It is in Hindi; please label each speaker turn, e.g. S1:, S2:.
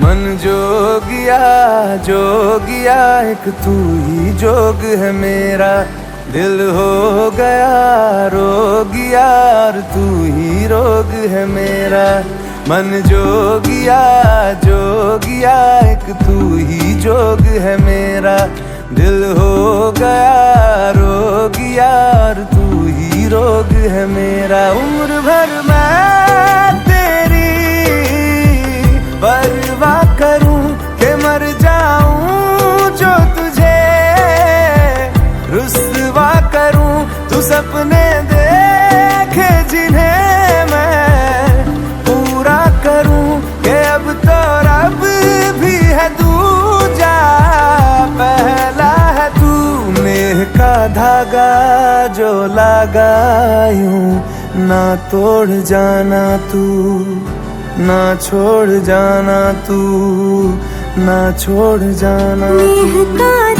S1: मन जोगिया जोगिया एक तू ही जोग है मेरा, दिल हो गया रोगिया और तू ही रोग है मेरा। मन जोगिया जोगिया एक तू ही जोग है मेरा, दिल हो गया रोगिया और तू ही रोग है मेरा। उम्र भर मैं तेरी परवाह करूं कि मर जाऊं जो तुझे रुस्वा करूं। तू सपने देखे जिन्हें मैं पूरा करूं कि अब तो रब भी है दूजा पहला है तू। नेह का धागा जो लगा यूं ना तोड़ जाना तू, ना छोड़ जाना तू, ना छोड़ जाना तू।